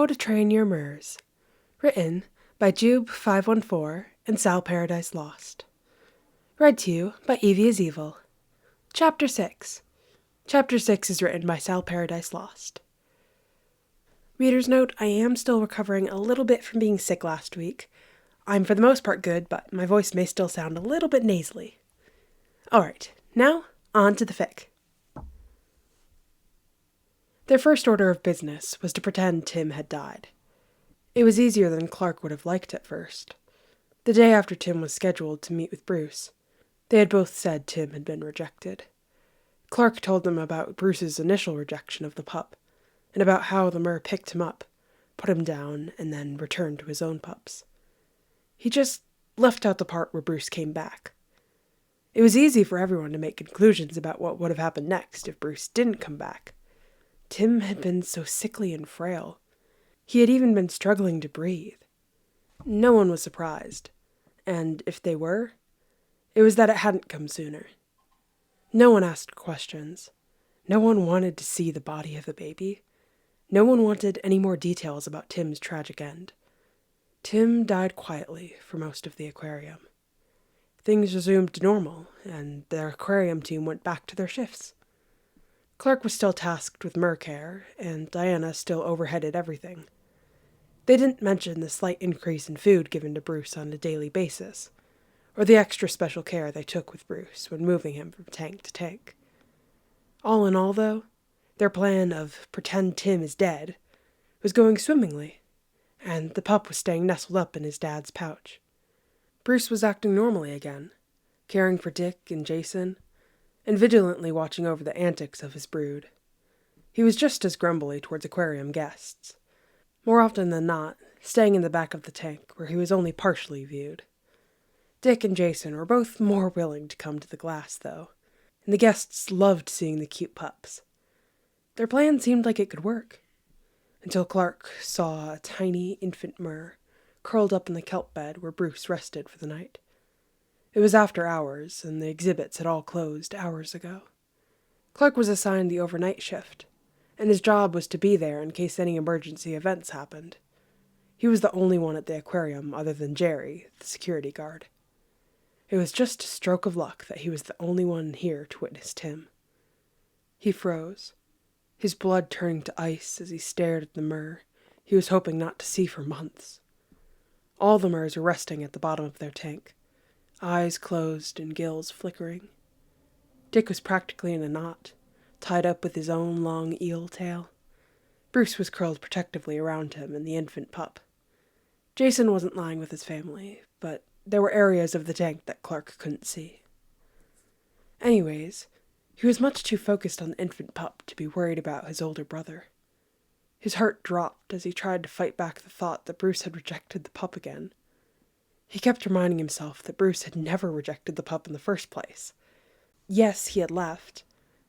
How to Train Your Murs. Written by JUBE514 and SalParadiseLost. Read to you by Evie is Evil. Chapter 6. Chapter 6 is written by SalParadiseLost. Reader's note, I am still recovering a little bit from being sick last week. I'm for the most part good, but my voice may still sound a little bit nasally. Alright, now on to the fic. Their first order of business was to pretend Tim had died. It was easier than Clark would have liked at first. The day after Tim was scheduled to meet with Bruce, they had both said Tim had been rejected. Clark told them about Bruce's initial rejection of the pup, and about how the Mur picked him up, put him down, and then returned to his own pups. He just left out the part where Bruce came back. It was easy for everyone to make conclusions about what would have happened next if Bruce didn't come back. Tim had been so sickly and frail. He had even been struggling to breathe. No one was surprised, and if they were, it was that it hadn't come sooner. No one asked questions. No one wanted to see the body of the baby. No one wanted any more details about Tim's tragic end. Tim died quietly for most of the aquarium. Things resumed normal, and their aquarium team went back to their shifts. Clark was still tasked with Mur care, and Diana still overheaded everything. They didn't mention the slight increase in food given to Bruce on a daily basis, or the extra special care they took with Bruce when moving him from tank to tank. All in all, though, their plan of pretend Tim is dead was going swimmingly, and the pup was staying nestled up in his dad's pouch. Bruce was acting normally again, caring for Dick and Jason, and vigilantly watching over the antics of his brood. He was just as grumbly towards aquarium guests, more often than not staying in the back of the tank where he was only partially viewed. Dick and Jason were both more willing to come to the glass, though, and the guests loved seeing the cute pups. Their plan seemed like it could work, until Clark saw a tiny infant Mur curled up in the kelp bed where Bruce rested for the night. It was after hours, and the exhibits had all closed hours ago. Clark was assigned the overnight shift, and his job was to be there in case any emergency events happened. He was the only one at the aquarium other than Jerry, the security guard. It was just a stroke of luck that he was the only one here to witness Tim. He froze, his blood turning to ice as he stared at the Mur he was hoping not to see for months. All the Murs were resting at the bottom of their tank, eyes closed and gills flickering. Dick was practically in a knot, tied up with his own long eel tail. Bruce was curled protectively around him and the infant pup. Jason wasn't lying with his family, but there were areas of the tank that Clark couldn't see. Anyways, he was much too focused on the infant pup to be worried about his older brother. His heart dropped as he tried to fight back the thought that Bruce had rejected the pup again. He kept reminding himself that Bruce had never rejected the pup in the first place. Yes, he had left,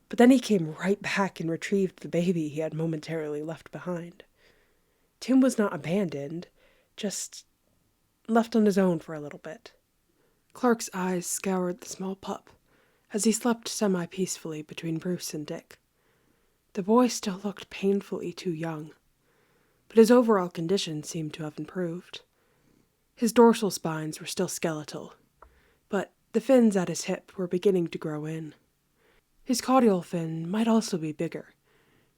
but then he came right back and retrieved the baby he had momentarily left behind. Tim was not abandoned, just left on his own for a little bit. Clark's eyes scoured the small pup as he slept semi-peacefully between Bruce and Dick. The boy still looked painfully too young, but his overall condition seemed to have improved. His dorsal spines were still skeletal, but the fins at his hip were beginning to grow in. His caudal fin might also be bigger,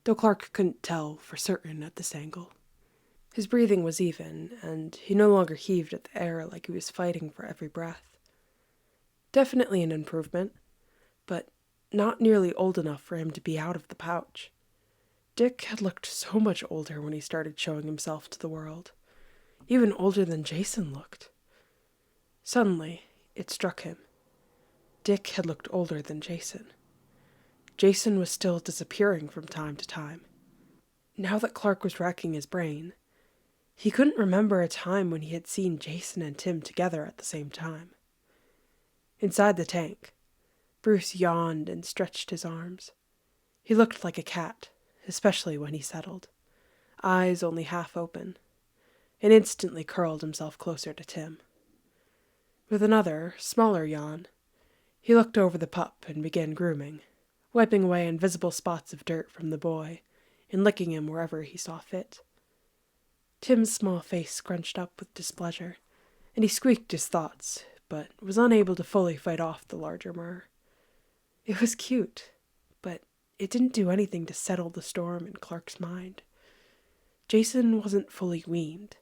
though Clark couldn't tell for certain at this angle. His breathing was even, and he no longer heaved at the air like he was fighting for every breath. Definitely an improvement, but not nearly old enough for him to be out of the pouch. Dick had looked so much older when he started showing himself to the world. Even older than Jason looked. Suddenly, it struck him. Dick had looked older than Jason. Jason was still disappearing from time to time. Now that Clark was racking his brain, he couldn't remember a time when he had seen Jason and Tim together at the same time. Inside the tank, Bruce yawned and stretched his arms. He looked like a cat, especially when he settled, eyes only half open, and instantly curled himself closer to Tim. With another, smaller yawn, he looked over the pup and began grooming, wiping away invisible spots of dirt from the boy and licking him wherever he saw fit. Tim's small face scrunched up with displeasure, and he squeaked his thoughts, but was unable to fully fight off the larger murr. It was cute, but it didn't do anything to settle the storm in Clark's mind. Jason wasn't fully weaned.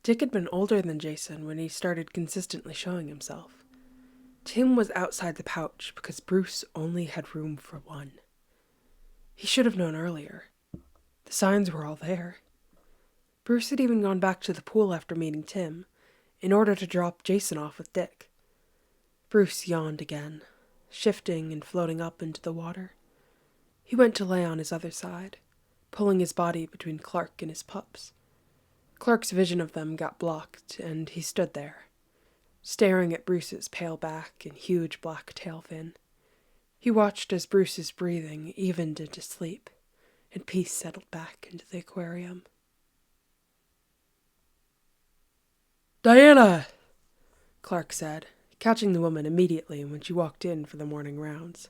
Dick had been older than Jason when he started consistently showing himself. Tim was outside the pouch because Bruce only had room for one. He should have known earlier. The signs were all there. Bruce had even gone back to the pool after meeting Tim, in order to drop Jason off with Dick. Bruce yawned again, shifting and floating up into the water. He went to lay on his other side, pulling his body between Clark and his pups. Clark's vision of them got blocked, and he stood there, staring at Bruce's pale back and huge black tail fin. He watched as Bruce's breathing evened into sleep, and peace settled back into the aquarium. "Diana!" Clark said, catching the woman immediately when she walked in for the morning rounds.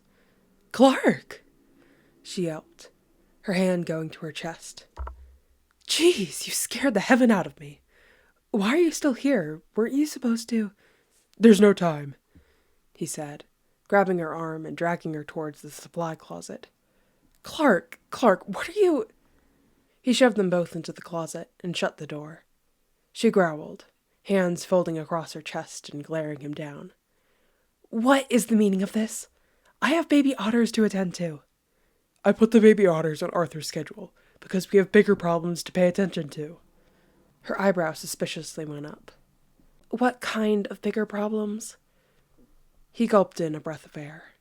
"Clark!" she yelped, her hand going to her chest. "Jeez, you scared the heaven out of me. Why are you still here? Weren't you supposed to—" "There's no time," he said, grabbing her arm and dragging her towards the supply closet. Clark, what are you—" He shoved them both into the closet and shut the door. She growled, hands folding across her chest and glaring him down. "What is the meaning of this? I have baby otters to attend to." "I put the baby otters on Arthur's schedule because we have bigger problems to pay attention to." Her eyebrow suspiciously went up. "What kind of bigger problems?" He gulped in a breath of air,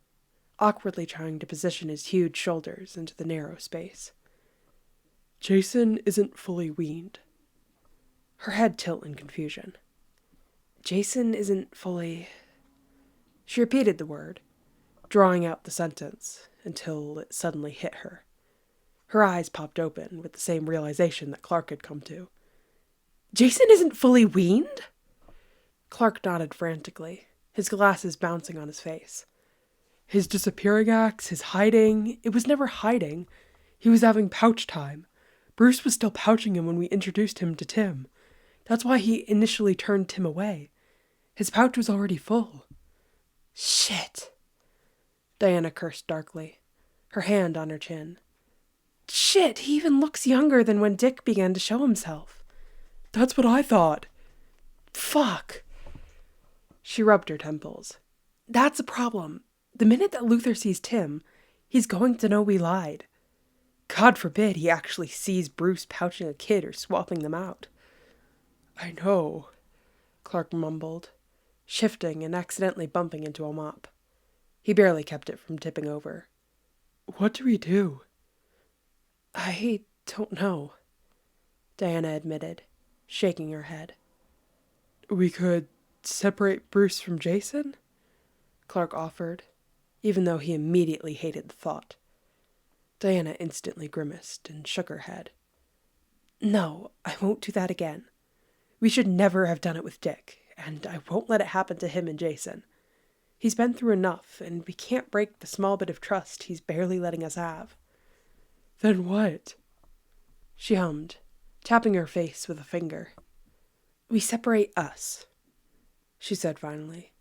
awkwardly trying to position his huge shoulders into the narrow space. "Jason isn't fully weaned." Her head tilt in confusion. "Jason isn't fully—" She repeated the word, drawing out the sentence until it suddenly hit her. Her eyes popped open with the same realization that Clark had come to. "Jason isn't fully weaned?" Clark nodded frantically, his glasses bouncing on his face. "His disappearing acts, his hiding, it was never hiding. He was having pouch time. Bruce was still pouching him when we introduced him to Tim. That's why he initially turned Tim away. His pouch was already full." "Shit!" Diana cursed darkly, her hand on her chin. "Shit, he even looks younger than when Dick began to show himself." "That's what I thought." "Fuck!" She rubbed her temples. "That's a problem. The minute that Luther sees Tim, he's going to know we lied. God forbid he actually sees Bruce pouching a kid or swapping them out." "I know," Clark mumbled, shifting and accidentally bumping into a mop. He barely kept it from tipping over. "What do we do?" "I don't know," Diana admitted, shaking her head. "We could separate Bruce from Jason?" Clark offered, even though he immediately hated the thought. Diana instantly grimaced and shook her head. "No, I won't do that again. We should never have done it with Dick, and I won't let it happen to him and Jason. He's been through enough, and we can't break the small bit of trust he's barely letting us have." "Then what?" She hummed, tapping her face with a finger. "We separate us," she said finally.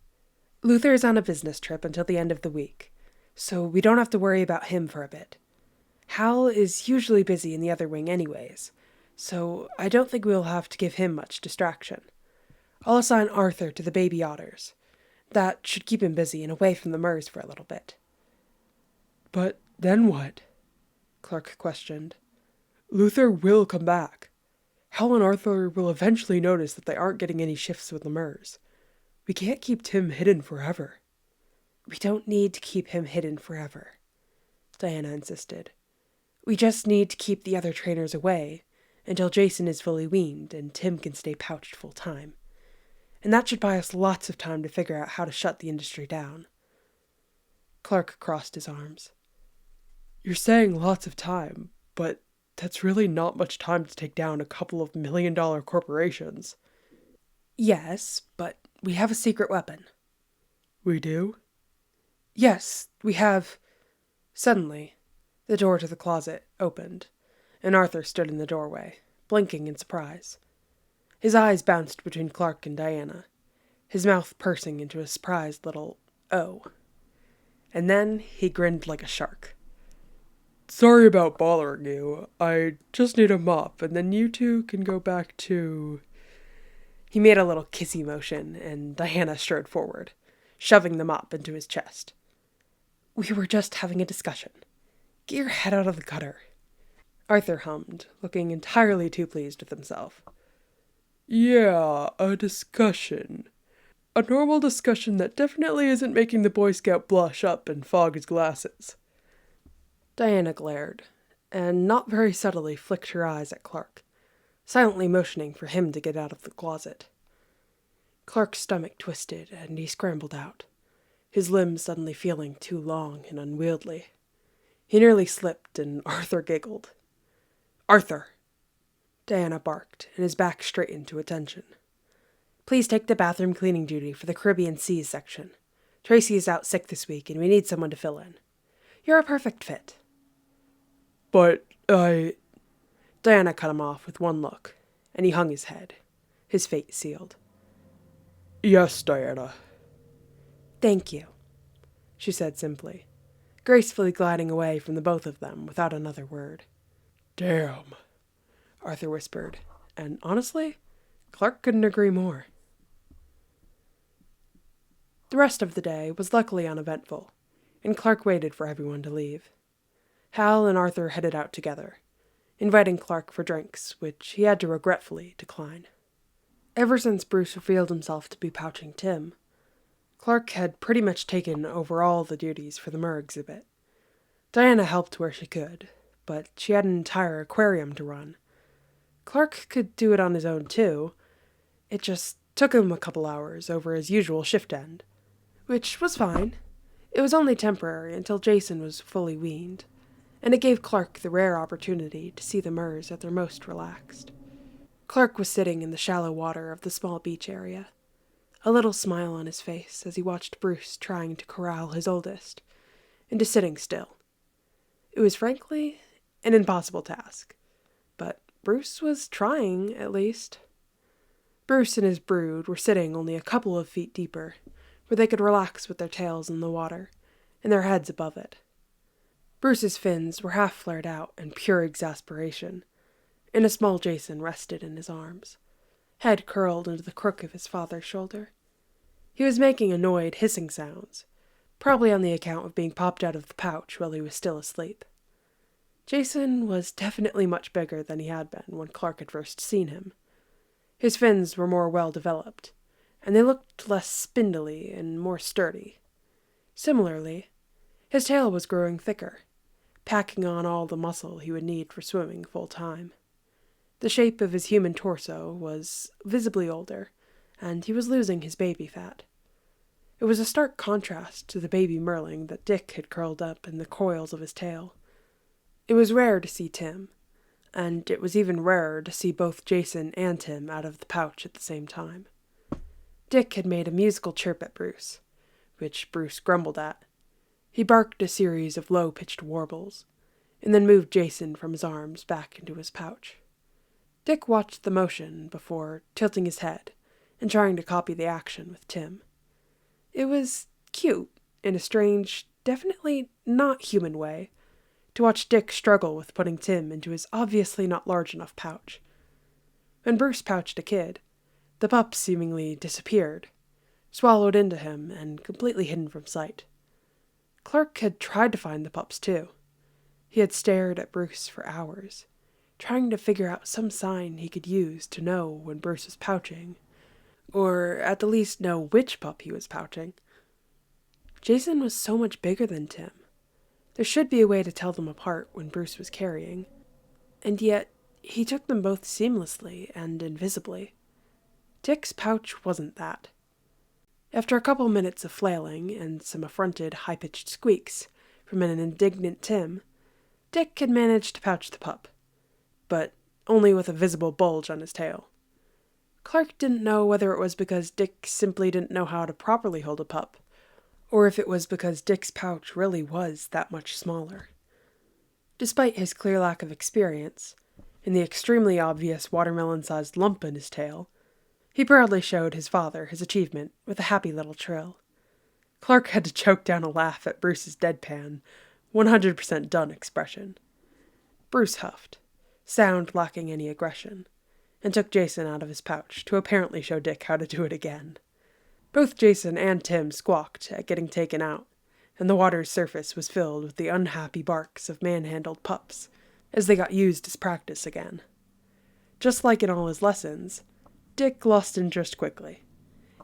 "Luther's on a business trip until the end of the week, so we don't have to worry about him for a bit. Hal is usually busy in the other wing anyways, so I don't think we'll have to give him much distraction. I'll assign Arthur to the baby otters. That should keep him busy and away from the Murs for a little bit." "But then what?" Clark questioned. "Luther will come back. Hal and Arthur will eventually notice that they aren't getting any shifts with the Murs. We can't keep Tim hidden forever." "We don't need to keep him hidden forever," Diana insisted. "We just need to keep the other trainers away until Jason is fully weaned and Tim can stay pouched full time. And that should buy us lots of time to figure out how to shut the industry down." Clark crossed his arms. "You're saying lots of time, but that's really not much time to take down a couple of million-dollar corporations." "Yes, but we have a secret weapon." "We do?" "Yes, we have—" Suddenly, the door to the closet opened, and Arthur stood in the doorway, blinking in surprise. His eyes bounced between Clark and Diana, his mouth pursing into a surprised little O. And then he grinned like a shark. "Sorry about bothering you. I just need a mop, and then you two can go back to..." He made a little kissy motion, and Diana strode forward, shoving the mop into his chest. "We were just having a discussion. Get your head out of the gutter." Arthur hummed, looking entirely too pleased with himself. "Yeah, a discussion. A normal discussion that definitely isn't making the Boy Scout blush up and fog his glasses." Diana glared, and not very subtly flicked her eyes at Clark, silently motioning for him to get out of the closet. Clark's stomach twisted, and he scrambled out, his limbs suddenly feeling too long and unwieldy. He nearly slipped, and Arthur giggled. "Arthur!" Diana barked, and his back straightened to attention. "Please take the bathroom cleaning duty for the Caribbean Seas section. Tracy is out sick this week, and we need someone to fill in. You're a perfect fit." "But Diana cut him off with one look, and he hung his head, his fate sealed. "Yes, Diana." "Thank you," she said simply, gracefully gliding away from the both of them without another word. "Damn," Arthur whispered, and honestly, Clark couldn't agree more. The rest of the day was luckily uneventful, and Clark waited for everyone to leave. Hal and Arthur headed out together, inviting Clark for drinks, which he had to regretfully decline. Ever since Bruce revealed himself to be pouching Tim, Clark had pretty much taken over all the duties for the Mer exhibit. Diana helped where she could, but she had an entire aquarium to run. Clark could do it on his own too. It just took him a couple hours over his usual shift end, which was fine. It was only temporary until Jason was fully weaned, and it gave Clark the rare opportunity to see the Mers at their most relaxed. Clark was sitting in the shallow water of the small beach area, a little smile on his face as he watched Bruce trying to corral his oldest into sitting still. It was frankly an impossible task, but Bruce was trying, at least. Bruce and his brood were sitting only a couple of feet deeper, where they could relax with their tails in the water and their heads above it. Bruce's fins were half flared out in pure exasperation, and a small Jason rested in his arms, head curled into the crook of his father's shoulder. He was making annoyed hissing sounds, probably on the account of being popped out of the pouch while he was still asleep. Jason was definitely much bigger than he had been when Clark had first seen him. His fins were more well-developed, and they looked less spindly and more sturdy. Similarly, his tail was growing thicker, packing on all the muscle he would need for swimming full-time. The shape of his human torso was visibly older, and he was losing his baby fat. It was a stark contrast to the baby merling that Dick had curled up in the coils of his tail. It was rare to see Tim, and it was even rarer to see both Jason and Tim out of the pouch at the same time. Dick had made a musical chirp at Bruce, which Bruce grumbled at. He barked a series of low-pitched warbles, and then moved Jason from his arms back into his pouch. Dick watched the motion before tilting his head and trying to copy the action with Tim. It was cute, in a strange, definitely not human way, to watch Dick struggle with putting Tim into his obviously not large enough pouch. When Bruce pouched a kid, the pup seemingly disappeared, swallowed into him and completely hidden from sight. Clark had tried to find the pups too. He had stared at Bruce for hours, trying to figure out some sign he could use to know when Bruce was pouching, or at the least know which pup he was pouching. Jason was so much bigger than Tim. There should be a way to tell them apart when Bruce was carrying, and yet he took them both seamlessly and invisibly. Dick's pouch wasn't that. After a couple minutes of flailing and some affronted, high-pitched squeaks from an indignant Tim, Dick had managed to pouch the pup, but only with a visible bulge on his tail. Clark didn't know whether it was because Dick simply didn't know how to properly hold a pup, or if it was because Dick's pouch really was that much smaller. Despite his clear lack of experience, in the extremely obvious watermelon-sized lump in his tail, he proudly showed his father his achievement with a happy little trill. Clark had to choke down a laugh at Bruce's deadpan, 100% done expression. Bruce huffed, sound lacking any aggression, and took Jason out of his pouch to apparently show Dick how to do it again. Both Jason and Tim squawked at getting taken out, and the water's surface was filled with the unhappy barks of manhandled pups as they got used as practice again. Just like in all his lessons, Dick lost interest quickly.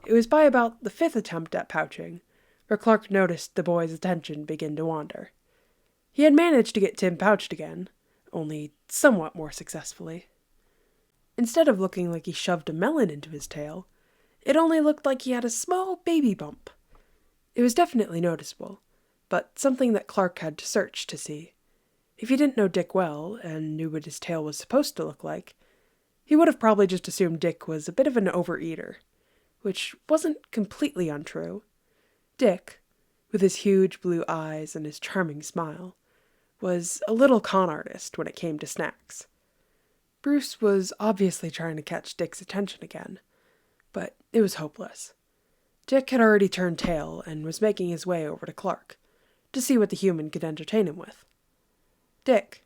It was by about the 5th attempt at pouching where Clark noticed the boy's attention begin to wander. He had managed to get Tim pouched again, only somewhat more successfully. Instead of looking like he shoved a melon into his tail, it only looked like he had a small baby bump. It was definitely noticeable, but something that Clark had to search to see. If he didn't know Dick well, and knew what his tail was supposed to look like, he would have probably just assumed Dick was a bit of an overeater, which wasn't completely untrue. Dick, with his huge blue eyes and his charming smile, was a little con artist when it came to snacks. Bruce was obviously trying to catch Dick's attention again, but it was hopeless. Dick had already turned tail and was making his way over to Clark to see what the human could entertain him with. Dick,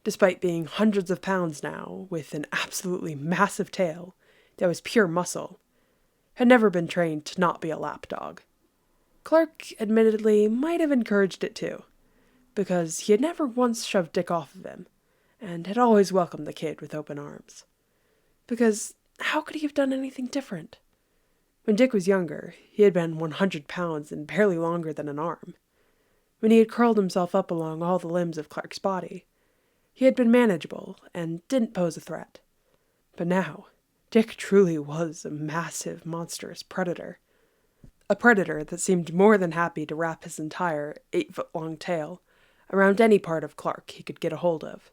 despite being hundreds of pounds now, with an absolutely massive tail that was pure muscle, had never been trained to not be a lapdog. Clark admittedly might have encouraged it too, because he had never once shoved Dick off of him, and had always welcomed the kid with open arms. Because how could he have done anything different? When Dick was younger, he had been 100 pounds and barely longer than an arm. When he had curled himself up along all the limbs of Clark's body, he had been manageable and didn't pose a threat. But now, Dick truly was a massive, monstrous predator. A predator that seemed more than happy to wrap his entire 8-foot-long tail around any part of Clark he could get a hold of.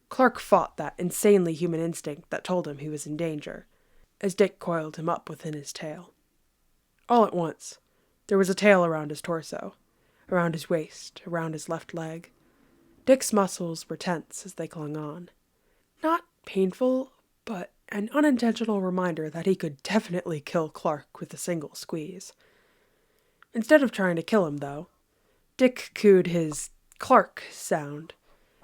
Clark fought that insanely human instinct that told him he was in danger, as Dick coiled him up within his tail. All at once, there was a tail around his torso, around his waist, around his left leg. Dick's muscles were tense as they clung on. Not painful, but an unintentional reminder that he could definitely kill Clark with a single squeeze. Instead of trying to kill him, though, Dick cooed his Clark sound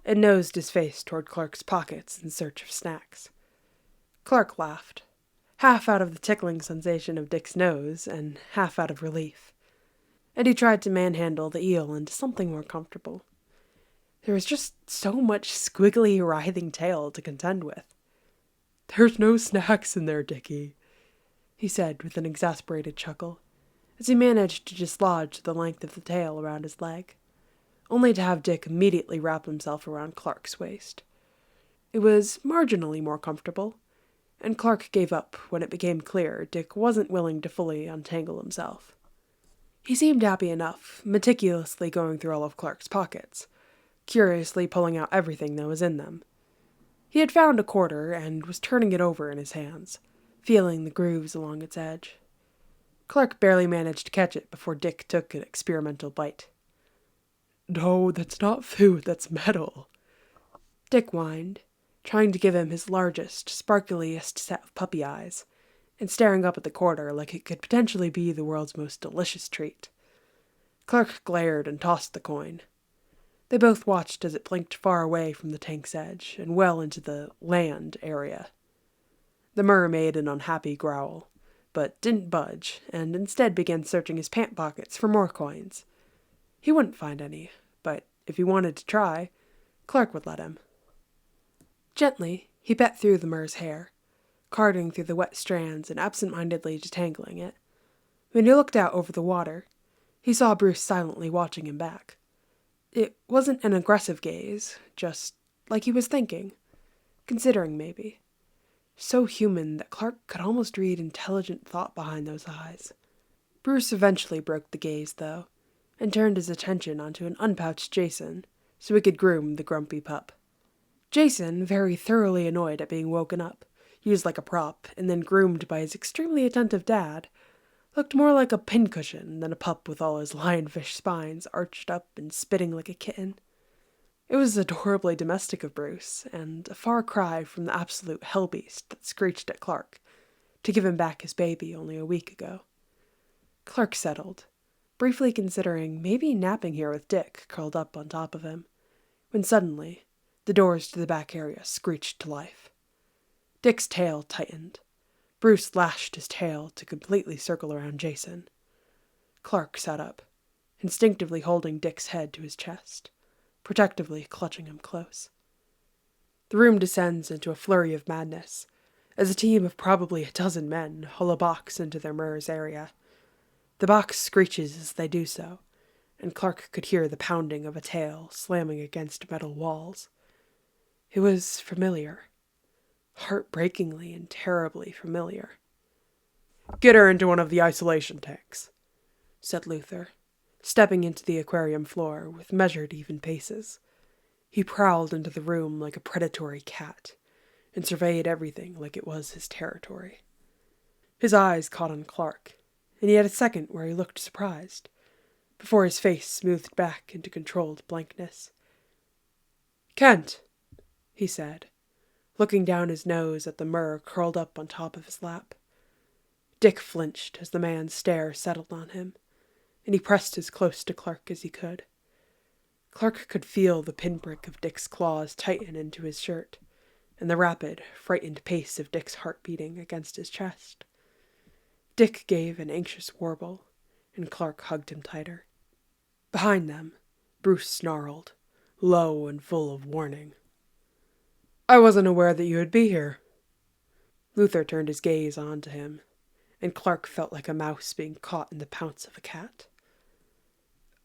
and nosed his face toward Clark's pockets in search of snacks. Clark laughed, half out of the tickling sensation of Dick's nose and half out of relief, and he tried to manhandle the eel into something more comfortable. There was just so much squiggly, writhing tail to contend with. "There's no snacks in there, Dickie," he said with an exasperated chuckle, as he managed to dislodge the length of the tail around his leg, only to have Dick immediately wrap himself around Clark's waist. It was marginally more comfortable, and Clark gave up when it became clear Dick wasn't willing to fully untangle himself. He seemed happy enough, meticulously going through all of Clark's pockets, curiously pulling out everything that was in them. He had found a quarter and was turning it over in his hands, feeling the grooves along its edge. Clark barely managed to catch it before Dick took an experimental bite. "No, that's not food, that's metal," Dick whined, trying to give him his largest, sparkliest set of puppy eyes, and staring up at the quarter like it could potentially be the world's most delicious treat. Clark glared and tossed the coin. They both watched as it blinked far away from the tank's edge and well into the land area. The Murr made an unhappy growl, but didn't budge, and instead began searching his pant pockets for more coins. He wouldn't find any, but if he wanted to try, Clark would let him. Gently, he pet through the Murr's hair, carding through the wet strands and absent-mindedly detangling it. When he looked out over the water, he saw Bruce silently watching him back. It wasn't an aggressive gaze, just like he was thinking, considering maybe. So human that Clark could almost read intelligent thought behind those eyes. Bruce eventually broke the gaze, though, and turned his attention onto an unpouched Jason, so he could groom the grumpy pup. Jason, very thoroughly annoyed at being woken up, used like a prop, and then groomed by his extremely attentive dad, looked more like a pincushion than a pup with all his lionfish spines arched up and spitting like a kitten. It was adorably domestic of Bruce, and a far cry from the absolute hellbeast that screeched at Clark to give him back his baby only a week ago. Clark settled, briefly considering maybe napping here with Dick curled up on top of him, when suddenly the doors to the back area screeched to life. Dick's tail tightened. Bruce lashed his tail to completely circle around Jason. Clark sat up, instinctively holding Dick's head to his chest, protectively clutching him close. The room descends into a flurry of madness, as a team of probably a dozen men haul a box into their mirror's area. The box screeches as they do so, and Clark could hear the pounding of a tail slamming against metal walls. It was familiar. Heartbreakingly and terribly familiar. "Get her into one of the isolation tanks," said Luther, stepping into the aquarium floor with measured, even paces. He prowled into the room like a predatory cat, and surveyed everything like it was his territory. His eyes caught on Clark, and he had a second where he looked surprised, before his face smoothed back into controlled blankness. "Kent," he said, looking down his nose at the myrrh curled up on top of his lap. Dick flinched as the man's stare settled on him, and he pressed as close to Clark as he could. Clark could feel the pinprick of Dick's claws tighten into his shirt, and the rapid, frightened pace of Dick's heart beating against his chest. Dick gave an anxious warble, and Clark hugged him tighter. Behind them, Bruce snarled, low and full of warning. "I wasn't aware that you would be here." Luther turned his gaze onto him, and Clark felt like a mouse being caught in the pounce of a cat.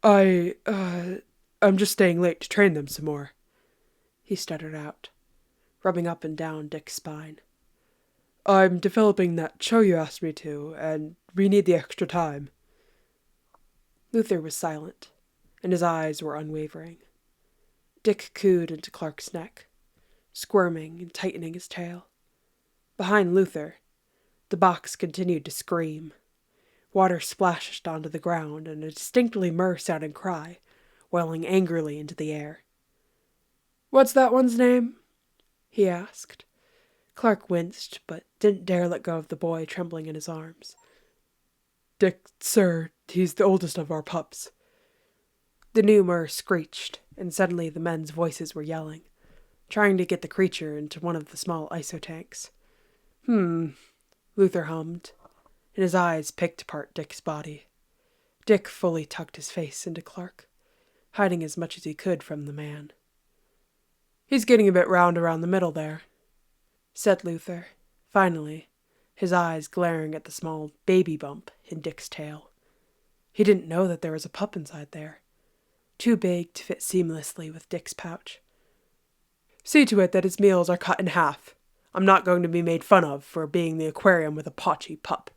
I'm just staying late to train them some more," he stuttered out, rubbing up and down Dick's spine. "I'm developing that show you asked me to, and we need the extra time." Luther was silent, and his eyes were unwavering. Dick cooed into Clark's neck, squirming and tightening his tail. Behind Luther, the box continued to scream. Water splashed onto the ground, and a distinctly myrrh-sounding cry, welling angrily into the air. "What's that one's name?" he asked. Clark winced, but didn't dare let go of the boy trembling in his arms. "Dick, sir, he's the oldest of our pups." The new myrrh screeched, and suddenly the men's voices were yelling, trying to get the creature into one of the small isotanks. Luther hummed, and his eyes picked apart Dick's body. Dick fully tucked his face into Clark, hiding as much as he could from the man. "He's getting a bit round around the middle there," said Luther, finally, his eyes glaring at the small baby bump in Dick's tail. He didn't know that there was a pup inside there, too big to fit seamlessly with Dick's pouch. "See to it that his meals are cut in half. I'm not going to be made fun of for being the aquarium with a potchy pup."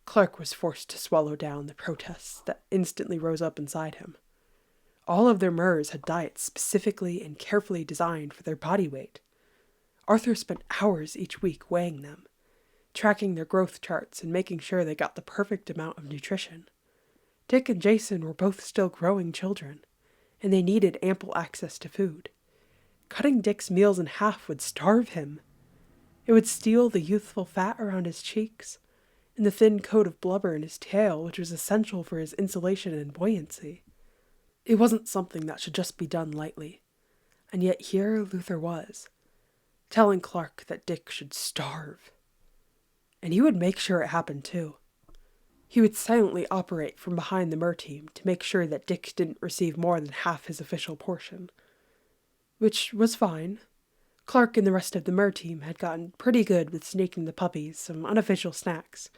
Clark was forced to swallow down the protests that instantly rose up inside him. All of their myrrhs had diets specifically and carefully designed for their body weight. Arthur spent hours each week weighing them, tracking their growth charts and making sure they got the perfect amount of nutrition. Dick and Jason were both still growing children, and they needed ample access to food. Cutting Dick's meals in half would starve him. It would steal the youthful fat around his cheeks, and the thin coat of blubber in his tail, which was essential for his insulation and buoyancy. It wasn't something that should just be done lightly, and yet here Luther was, telling Clark that Dick should starve. And he would make sure it happened too. He would silently operate from behind the myrrh team to make sure that Dick didn't receive more than half his official portion. Which was fine. Clark and the rest of the myrrh team had gotten pretty good with sneaking the puppies some unofficial snacks,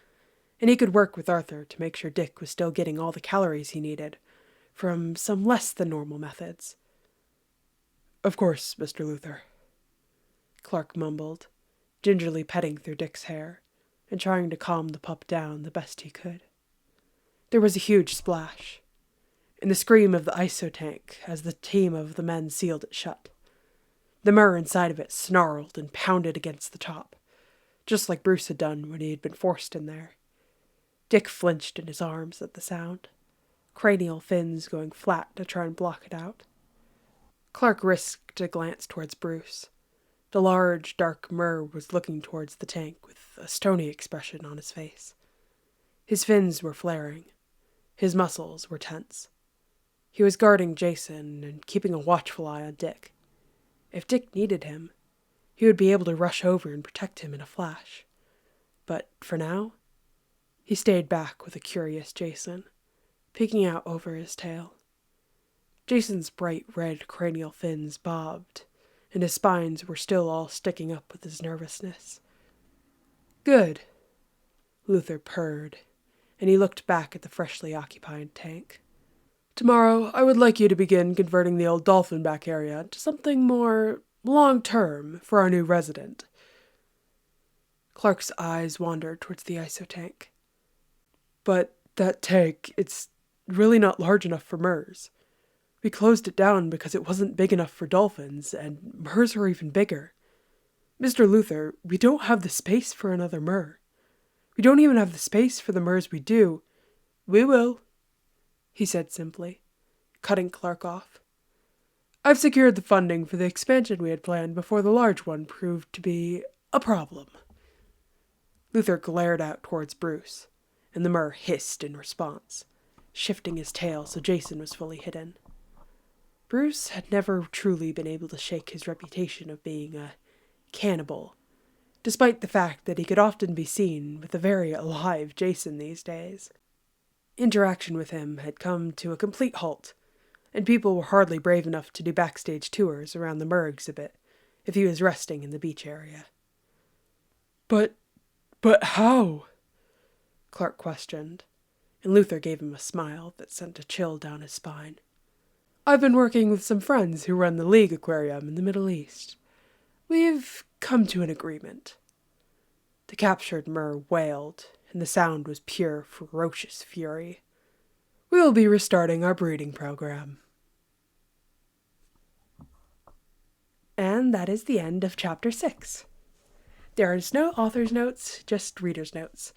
and he could work with Arthur to make sure Dick was still getting all the calories he needed from some less than normal methods. "Of course, Mr. Luther," Clark mumbled, gingerly petting through Dick's hair and trying to calm the pup down the best he could. There was a huge splash, and the scream of the iso tank as the team of the men sealed it shut. The myrrh inside of it snarled and pounded against the top, just like Bruce had done when he had been forced in there. Dick flinched in his arms at the sound, cranial fins going flat to try and block it out. Clark risked a glance towards Bruce. The large, dark mer was looking towards the tank with a stony expression on his face. His fins were flaring. His muscles were tense. He was guarding Jason and keeping a watchful eye on Dick. If Dick needed him, he would be able to rush over and protect him in a flash. But for now, he stayed back with a curious Jason, peeking out over his tail. Jason's bright red cranial fins bobbed, and his spines were still all sticking up with his nervousness. "Good," Luther purred, and he looked back at the freshly occupied tank. "Tomorrow, I would like you to begin converting the old dolphin-back area to something more long-term for our new resident." Clark's eyes wandered towards the isotank. "But that tank, it's really not large enough for MERS. We closed it down because it wasn't big enough for dolphins, and MERS are even bigger. Mr. Luther, we don't have the space for another MER. We don't even have the space for the MERS we do." "We will," he said simply, cutting Clark off. "I've secured the funding for the expansion we had planned before the large one proved to be a problem." Luther glared out towards Bruce, and the mer hissed in response, shifting his tail so Jason was fully hidden. Bruce had never truly been able to shake his reputation of being a cannibal, despite the fact that he could often be seen with a very alive Jason these days. Interaction with him had come to a complete halt, and people were hardly brave enough to do backstage tours around the mer exhibit if he was resting in the beach area. But how?" Clark questioned, and Luther gave him a smile that sent a chill down his spine. "I've been working with some friends who run the League Aquarium in the Middle East. We've come to an agreement." The captured mer wailed, and the sound was pure, ferocious fury. "We will be restarting our breeding program." And that is the end of Chapter 6. There is no author's notes, just reader's notes.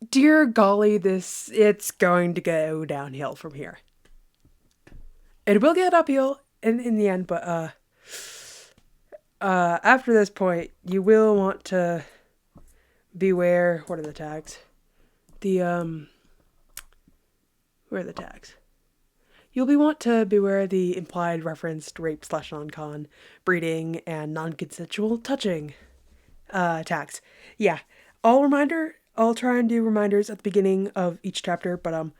Dear golly, it's going to go downhill from here. It will get uphill in the end, but after this point, you will want to beware. What are the tags? Where are the tags? You'll want to beware the implied reference to rape/non-con, breeding, and non-consensual touching tags. Yeah, I'll try and do reminders at the beginning of each chapter, but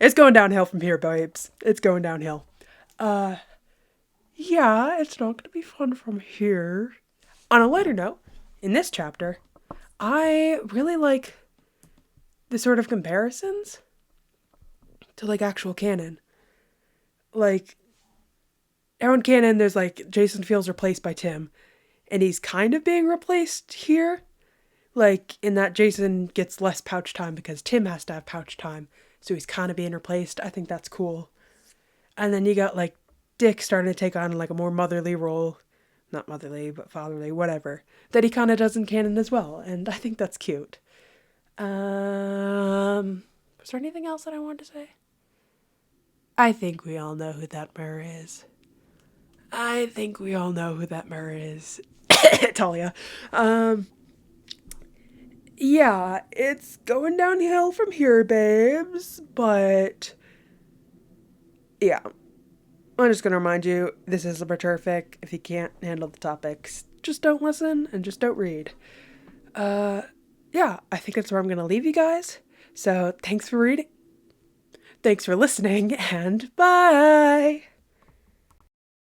it's going downhill from here, babes. It's going downhill. Yeah, it's not going to be fun from here. On a lighter note, in this chapter, I really like the sort of comparisons to, like, actual canon. Like, Aaron Cannon, there's, like, Jason feels replaced by Tim, and he's kind of being replaced here. Like, in that Jason gets less pouch time because Tim has to have pouch time, so he's kind of being replaced. I think that's cool. And then you got, like, Dick starting to take on, like, a more motherly role. Not motherly, but fatherly, whatever. That he kind of does in canon as well, and I think that's cute. Was there anything else that I wanted to say? I think we all know who that mer is. Talia. Yeah, it's going downhill from here, babes, but yeah. I'm just gonna remind you, this is a Metropolis. If you can't handle the topics, just don't listen and just don't read. Yeah, I think that's where I'm gonna leave you guys. So, thanks for reading. Thanks for listening, and bye!